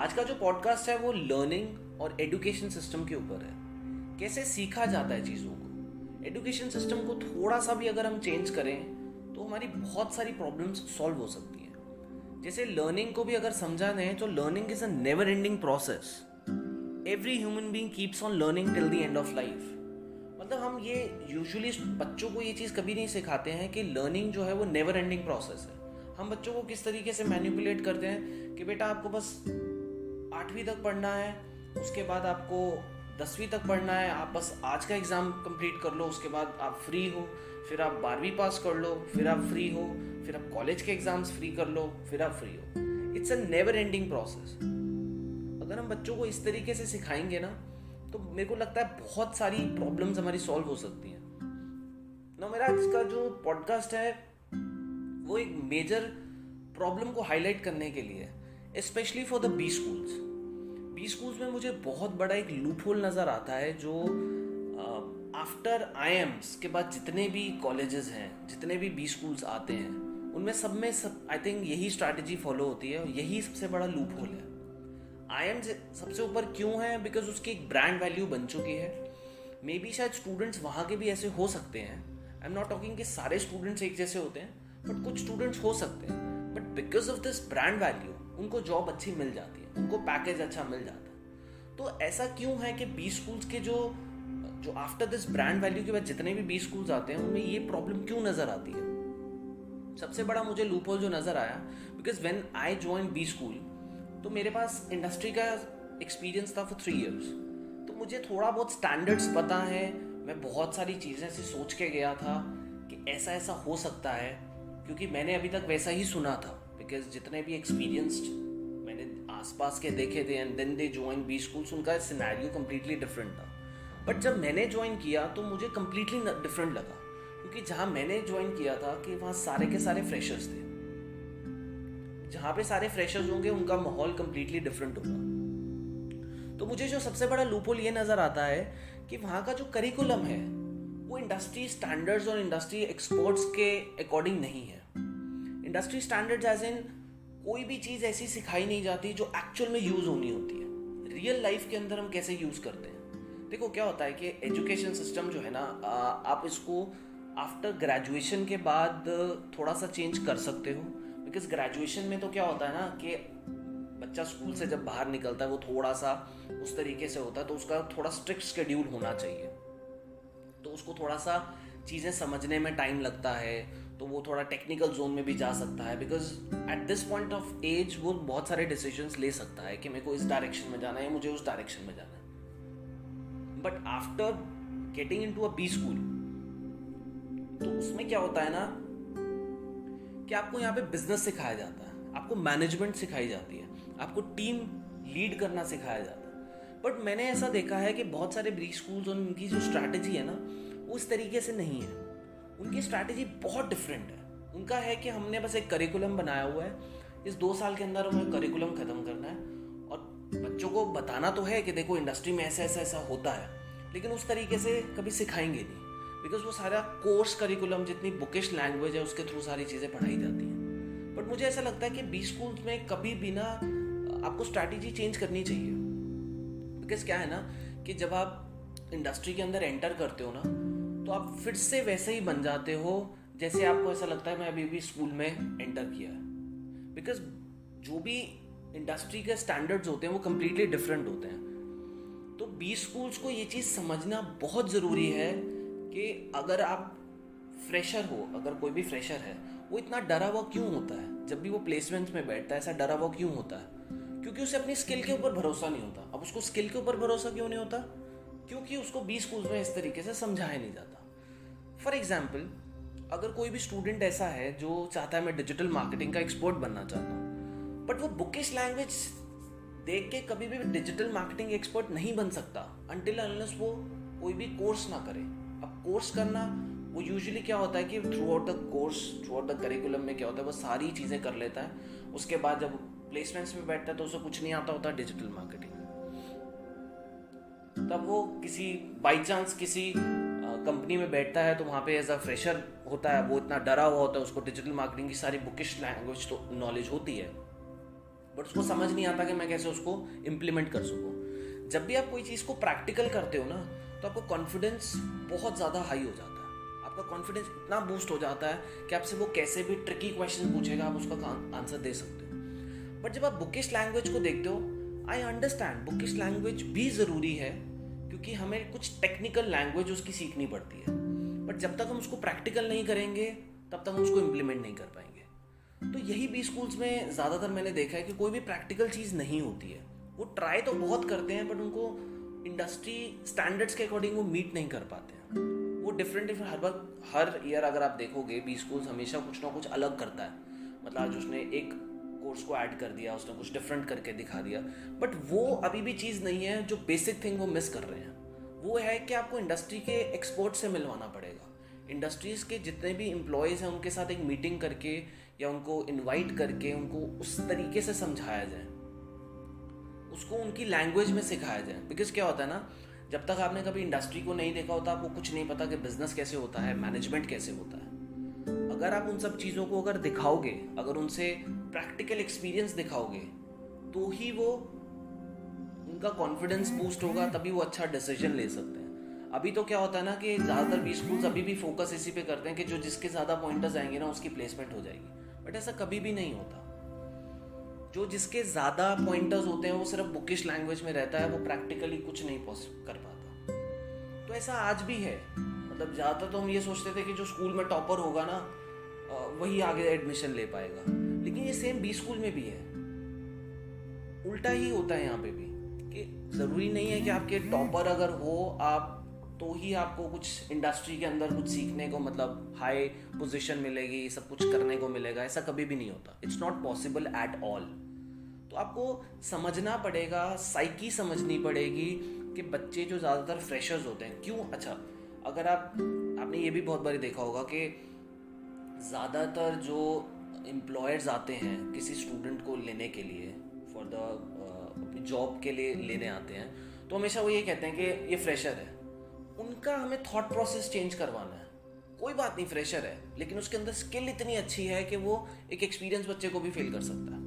आज का जो पॉडकास्ट है वो लर्निंग और एजुकेशन सिस्टम के ऊपर है। कैसे सीखा जाता है चीज़ों को। एजुकेशन सिस्टम को थोड़ा सा भी अगर हम चेंज करें तो हमारी बहुत सारी प्रॉब्लम्स सॉल्व हो सकती हैं। जैसे लर्निंग को भी अगर समझा दें तो learning is a never ending process. Every human being keeps on learning till the end of life. मतलब हम ये यूजुअली बच्चों को ये चीज़ कभी नहीं सिखाते हैं कि लर्निंग जो है वो नेवर एंडिंग प्रोसेस है। हम बच्चों को किस तरीके से मैनिपुलेट करते हैं कि बेटा आपको बस 8वीं तक पढ़ना है, उसके बाद आपको 10वीं तक पढ़ना है, आप बस आज का एग्ज़ाम कंप्लीट कर लो, उसके बाद आप फ्री हो, फिर आप 12वीं पास कर लो, फिर आप फ्री हो, फिर आप कॉलेज के एग्ज़ाम्स फ्री कर लो, फिर आप फ्री हो। It's a never ending process. अगर हम बच्चों को इस तरीके से सिखाएंगे ना तो मेरे को लगता है बहुत सारी प्रॉब्लम्स हमारी सॉल्व हो सकती हैं ना। मेरा आज का जो पॉडकास्ट है वो एक मेजर प्रॉब्लम को हाईलाइट करने के लिए, specially for the B schools. B schools में मुझे बहुत बड़ा एक लूप होल नज़र आता है जो आफ्टर IIMs के बाद जितने भी कॉलेजेस हैं, जितने भी बी स्कूल्स आते हैं, उनमें सब में आई थिंक यही स्ट्रैटेजी फॉलो होती है और यही सबसे बड़ा लूप होल है। IIM सबसे ऊपर क्यों है? बिकॉज उसकी एक ब्रांड वैल्यू बन चुकी है। मे बी शायद स्टूडेंट्स वहाँ के भी ऐसे हो सकते हैं। आई एम नॉट टॉकिंग कि सारे स्टूडेंट्स एक जैसे होते हैं, बट कुछ स्टूडेंट्स हो सकते हैं। But because of this brand value उनको जॉब अच्छी मिल जाती है, उनको पैकेज अच्छा मिल जाता है। तो ऐसा क्यों है कि बी स्कूल्स के जो आफ्टर दिस ब्रांड वैल्यू के बाद जितने भी बी स्कूल्स आते हैं उनमें ये प्रॉब्लम क्यों नज़र आती है? सबसे बड़ा मुझे लूप होल जो नज़र आया, because when I join B school तो मेरे पास इंडस्ट्री का एक्सपीरियंस था फॉर 3 years। तो मुझे थोड़ा बहुत स्टैंडर्ड्स पता है। मैं बहुत सारी चीज़ें ऐसे सोच के गया था कि ऐसा ऐसा हो सकता है, क्योंकि मैंने अभी तक वैसा ही सुना था। बिकॉज जितने भी एक्सपीरियंस्ड मैंने आसपास के देखे थे and then they join B schools, उनका सिनेरियो कम्प्लीटली डिफरेंट था। बट जब मैंने ज्वाइन किया तो मुझे कम्प्लीटली डिफरेंट लगा, क्योंकि जहाँ मैंने ज्वाइन किया था कि वहाँ सारे के सारे फ्रेशर्स थे। जहाँ पे सारे फ्रेशर्स होंगे उनका माहौल कम्प्लीटली डिफरेंट होगा। तो मुझे जो सबसे बड़ा लूपहोल ये नज़र आता है कि वहाँ का जो करिकुलम है वो इंडस्ट्री स्टैंडर्ड्स और इंडस्ट्री एक्सपर्ट्स के अकॉर्डिंग नहीं है। इंडस्ट्री स्टैंडर्ड्स एज इन कोई भी चीज़ ऐसी सिखाई नहीं जाती जो एक्चुअल में यूज़ होनी होती है। रियल लाइफ के अंदर हम कैसे यूज़ करते हैं। देखो क्या होता है कि एजुकेशन सिस्टम जो है ना, आप इसको आफ्टर ग्रेजुएशन के बाद थोड़ा सा चेंज कर सकते हो। बिकॉज ग्रेजुएशन में तो क्या होता है ना कि बच्चा स्कूल से जब बाहर निकलता है वो थोड़ा सा उस तरीके से होता है, तो उसका थोड़ा स्ट्रिक्ट शेड्यूल होना चाहिए। तो उसको थोड़ा सा चीज़ें समझने में टाइम लगता है, तो वो थोड़ा टेक्निकल जोन में भी जा सकता है। Because at this point of age वो बहुत सारे डिसीजंस ले सकता है कि मेरे को इस डायरेक्शन में जाना है, मुझे उस डायरेक्शन में जाना है। But after getting into a B school तो उसमें क्या होता है ना कि आपको यहाँ पे बिजनेस सिखाया जाता है, आपको मैनेजमेंट सिखाई जाती है, आपको टीम लीड करना सिखाया जाता है। बट मैंने ऐसा देखा है कि बहुत सारे बी स्कूल्स और उनकी जो स्ट्रैटेजी है ना वो इस तरीके से नहीं है। उनकी स्ट्रैटेजी बहुत डिफरेंट है। उनका है कि हमने बस एक करिकुलम बनाया हुआ है, इस 2 साल के अंदर हमें करिकुलम ख़त्म करना है और बच्चों को बताना तो है कि देखो इंडस्ट्री में ऐसा ऐसा ऐसा होता है, लेकिन उस तरीके से कभी सिखाएंगे नहीं। बिकॉज वो सारा कोर्स करिकुलम जितनी बुकिश लैंग्वेज है उसके थ्रू सारी चीज़ें पढ़ाई जाती हैं। बट मुझे ऐसा लगता है कि बी स्कूल्स में कभी भी ना आपको स्ट्रैटेजी चेंज करनी चाहिए। बिकॉज क्या है ना कि जब आप इंडस्ट्री के अंदर एंटर करते हो ना तो आप फिर से वैसे ही बन जाते हो जैसे आपको ऐसा लगता है मैं अभी भी स्कूल में एंटर किया है। बिकॉज जो भी इंडस्ट्री के स्टैंडर्ड्स होते हैं वो कम्प्लीटली डिफरेंट होते हैं। तो बी स्कूल्स को ये चीज़ समझना बहुत ज़रूरी है कि अगर आप फ्रेशर हो, अगर कोई भी फ्रेशर है, वो इतना डरा हुआ क्यों होता है जब भी वो प्लेसमेंट्स में बैठता है? ऐसा डरा हुआ क्यों होता है? क्योंकि उसे अपनी स्किल के ऊपर भरोसा नहीं होता। अब उसको स्किल के ऊपर भरोसा क्यों नहीं होता? क्योंकि उसको बी स्कूल्स में इस तरीके से समझाया नहीं जाता। फॉर एग्जाम्पल, अगर कोई भी स्टूडेंट ऐसा है जो चाहता है मैं डिजिटल मार्केटिंग का एक्सपर्ट बनना चाहता हूँ, बट वो बुकिश लैंग्वेज देख के कभी भी डिजिटल मार्केटिंग एक्सपर्ट नहीं बन सकता अनटिल अनलेस वो कोई भी कोर्स ना करे। अब कोर्स करना वो यूजुअली क्या होता है कि through out the course, through out the curriculum में क्या होता है वो सारी चीज़ें कर लेता है। उसके बाद जब प्लेसमेंट्स में बैठता है तो उसे कुछ नहीं आता होता डिजिटल मार्केटिंग। तब वो किसी बाई चांस किसी कंपनी में बैठता है तो वहाँ पे एज अ फ्रेशर होता है, वो इतना डरा हुआ होता है, उसको डिजिटल मार्केटिंग की सारी बुकिश लैंग्वेज तो नॉलेज होती है, बट उसको समझ नहीं आता कि मैं कैसे उसको इम्प्लीमेंट कर सकूँ। जब भी आप कोई चीज़ को प्रैक्टिकल करते हो ना, तो आपका कॉन्फिडेंस बहुत ज़्यादा हाई हो जाता है। आपका कॉन्फिडेंस इतना बूस्ट हो जाता है कि आपसे वो कैसे भी ट्रिकी क्वेश्चन पूछेगा, आप उसका आंसर दे सकते हो। बट जब आप बुकिश लैंग्वेज को देखते हो, आई अंडरस्टैंड बुकिश लैंग्वेज भी ज़रूरी है, क्योंकि हमें कुछ टेक्निकल लैंग्वेज उसकी सीखनी पड़ती है। बट जब तक हम उसको प्रैक्टिकल नहीं करेंगे, तब तक हम उसको इम्प्लीमेंट नहीं कर पाएंगे। तो यही बी स्कूल्स में ज़्यादातर मैंने देखा है कि कोई भी प्रैक्टिकल चीज़ नहीं होती है। वो ट्राई तो बहुत करते हैं, बट उनको इंडस्ट्री स्टैंडर्ड्स के अकॉर्डिंग वो मीट नहीं कर पाते हैं। वो डिफरेंट हर ईयर अगर आप देखोगे, बी स्कूल्स हमेशा कुछ ना कुछ अलग करता है। मतलब आज उसने एक कोर्स को ऐड कर दिया, उसने कुछ डिफरेंट करके दिखा दिया, बट वो अभी भी चीज़ नहीं है जो बेसिक थिंग वो मिस कर रहे हैं। वो है कि आपको इंडस्ट्री के एक्सपर्ट से मिलवाना पड़ेगा। इंडस्ट्रीज़ के जितने भी एम्प्लॉयज़ हैं उनके साथ एक मीटिंग करके या उनको इनवाइट करके उनको उस तरीके से समझाया जाए, उसको उनकी लैंग्वेज में सिखाया जाए। बिकॉज क्या होता है ना, जब तक आपने कभी इंडस्ट्री को नहीं देखा होता, आपको कुछ नहीं पता कि बिजनेस कैसे होता है, मैनेजमेंट कैसे होता है। अगर आप उन सब चीज़ों को अगर दिखाओगे, अगर उनसे प्रैक्टिकल एक्सपीरियंस दिखाओगे, तो ही वो उनका कॉन्फिडेंस बूस्ट होगा, तभी वो अच्छा डिसीजन ले सकते हैं। अभी तो क्या होता है ना कि ज़्यादातर बी स्कूल्स अभी भी फोकस इसी पे करते हैं कि जो जिसके ज़्यादा पॉइंटर्स आएंगे ना, उसकी प्लेसमेंट हो जाएगी। बट ऐसा कभी भी नहीं होता। जो जिसके ज़्यादा पॉइंटर्स होते हैं वो सिर्फ बुकिश लैंग्वेज में रहता है, वो प्रैक्टिकली कुछ नहीं कर पाता। तो ऐसा आज भी है। मतलब ज़्यादातर तो हम ये सोचते थे कि जो स्कूल में टॉपर होगा ना, वही आगे एडमिशन ले पाएगा, लेकिन ये सेम बी स्कूल में भी है। उल्टा ही होता है यहाँ पे भी, कि ज़रूरी नहीं है कि आपके टॉपर अगर हो आप, तो ही आपको कुछ इंडस्ट्री के अंदर कुछ सीखने को, मतलब हाई पोजीशन मिलेगी, सब कुछ करने को मिलेगा। ऐसा कभी भी नहीं होता। It's not possible at all. तो आपको समझना पड़ेगा, साइकी समझनी पड़ेगी कि बच्चे जो ज़्यादातर फ्रेशर्स होते हैं क्यों। अच्छा, अगर आपने ये भी बहुत बार देखा होगा कि ज़्यादातर जो एम्प्लॉयर्स आते हैं किसी स्टूडेंट को लेने के लिए, फॉर द अपनी जॉब के लिए लेने आते हैं, तो हमेशा वो ये कहते हैं कि ये फ्रेशर है। उनका हमें थॉट प्रोसेस चेंज करवाना है। कोई बात नहीं, फ्रेशर है, लेकिन उसके अंदर स्किल इतनी अच्छी है कि वो एक एक्सपीरियंस बच्चे को भी फेल कर सकता है।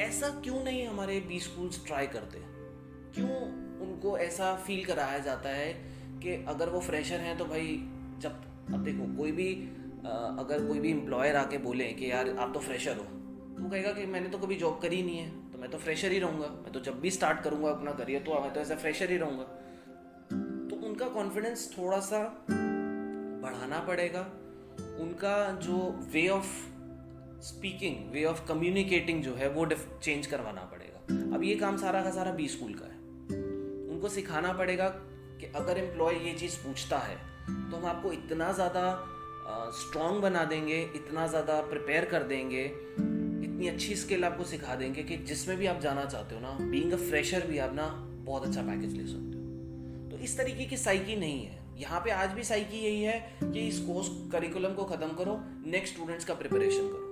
ऐसा क्यों नहीं हमारे बी स्कूल्स ट्राई करते? क्यों उनको ऐसा फील कराया जाता है कि अगर वो फ्रेशर हैं तो भाई, जब अब देखो कोई भी अगर कोई भी एम्प्लॉयर आके बोले कि यार आप तो फ्रेशर हो, तो वो कहेगा कि मैंने तो कभी जॉब करी नहीं है, तो मैं तो फ्रेशर ही रहूँगा, मैं तो जब भी स्टार्ट करूँगा अपना करियर तो मैं तो ऐसा फ्रेशर ही रहूँगा। तो उनका कॉन्फिडेंस थोड़ा सा बढ़ाना पड़ेगा। उनका जो way of speaking, way of communicating जो है वो चेंज करवाना पड़ेगा। अब ये काम सारा का सारा बी स्कूल का है। उनको सिखाना पड़ेगा कि अगर एम्प्लॉय ये चीज़ पूछता है तो हम आपको इतना ज़्यादा स्ट्रॉन्ग बना देंगे, इतना ज़्यादा प्रिपेयर कर देंगे, इतनी अच्छी स्किल आपको सिखा देंगे कि जिसमें भी आप जाना चाहते हो ना, बीइंग अ फ्रेशर भी आप ना बहुत अच्छा पैकेज ले सकते हो। तो इस तरीके की साइकी नहीं है यहाँ पे। आज भी साइकी यही है कि इस कोर्स करिकुलम को ख़त्म करो, नेक्स्ट स्टूडेंट्स का प्रिपरेशन करो,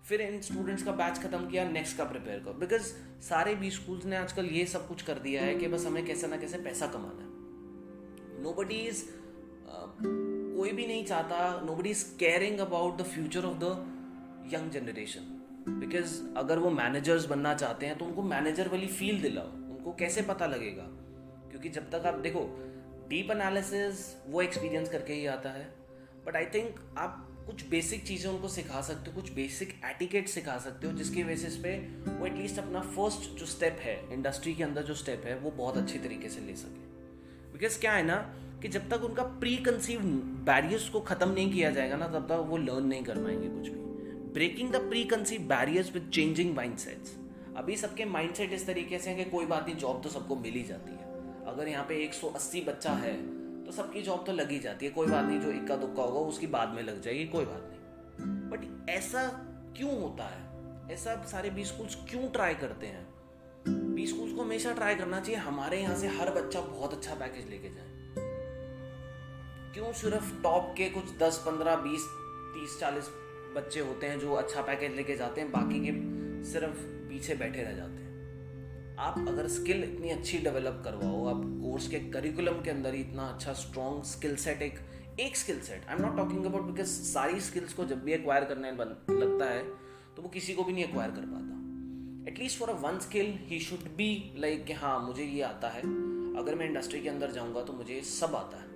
फिर इन स्टूडेंट्स का बैच ख़त्म किया, नेक्स्ट का प्रिपेयर करो। बिकॉज सारे बी स्कूल्स ने आजकल ये सब कुछ कर दिया है कि बस हमें कैसे ना कैसे पैसा कमाना है। नोबडी इज़ कोई भी नहीं चाहता, nobody is caring about the future of the young generation. Because अगर वो मैनेजर्स बनना चाहते हैं तो उनको मैनेजर वाली फील दिलाओ। उनको कैसे पता लगेगा? क्योंकि जब तक आप देखो, डीप एनालिसिस वो एक्सपीरियंस करके ही आता है। बट आई थिंक आप कुछ बेसिक चीज़ें उनको सिखा सकते हो, कुछ बेसिक एटिकेट सिखा सकते हो, जिसके बेसिस पे वो एटलीस्ट अपना फर्स्ट जो स्टेप है इंडस्ट्री के अंदर, जो स्टेप है वो बहुत अच्छी तरीके से ले सके। बिकॉज क्या है ना कि जब तक उनका प्री कंसीव बैरियर्स को ख़त्म नहीं किया जाएगा ना, तब तक वो लर्न नहीं कर पाएंगे कुछ भी। Breaking the preconceived barriers with changing mindsets. अभी सबके माइंडसेट इस तरीके से है कि कोई बात नहीं, जॉब तो सबको मिल ही जाती है। अगर यहाँ पे 180 बच्चा है तो सबकी जॉब तो लग ही जाती है, कोई बात नहीं, जो इक्का दुक्का होगा उसकी बाद में लग जाएगी, कोई बात नहीं। बट ऐसा क्यों होता है? ऐसा सारे बी स्कूल्स क्यों ट्राई करते हैं? बी स्कूल्स को हमेशा ट्राई करना चाहिए हमारे यहाँ से हर बच्चा बहुत अच्छा पैकेज लेके जाए। क्यों सिर्फ टॉप के कुछ 10, 15, 20, 30, 40 बच्चे होते हैं जो अच्छा पैकेज लेके जाते हैं, बाकी के सिर्फ पीछे बैठे रह जाते हैं? आप अगर स्किल इतनी अच्छी डेवलप करवाओ, आप कोर्स के करिकुलम के अंदर ही इतना अच्छा स्ट्रॉन्ग स्किल सेट, एक skill set, I am not talking about, because सारी स्किल्स को जब भी एक्वायर करने लगता है तो वो किसी को भी नहीं एक्वायर कर पाता। At least for a one skill he should be like कि हाँ मुझे ये आता है, अगर मैं इंडस्ट्री के अंदर जाऊँगा तो मुझे सब आता है,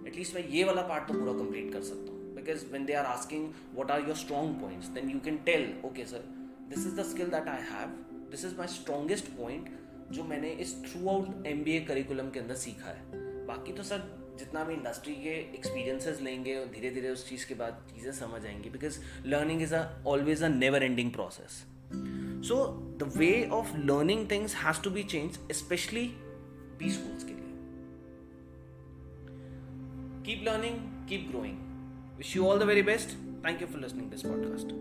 एटलीस्ट मैं ये वाला पार्ट तो पूरा कंप्लीट कर सकता हूँ. Because when they are asking what are your strong points, then you can tell okay sir this is the skill that I have, this is my strongest point जो मैंने इस थ्रू आउट MBA करिकुलम के अंदर सीखा है. बाकी तो sir जितना भी इंडस्ट्री के एक्सपीरियंसेस लेंगे और धीरे धीरे उस चीज़ के बाद चीज़ें समझ आएंगी. Because learning is always a never ending process. So the way of learning things has to be change, specially be schools के लिए. Keep learning, keep growing. Wish you all the very best. Thank you for listening to this podcast.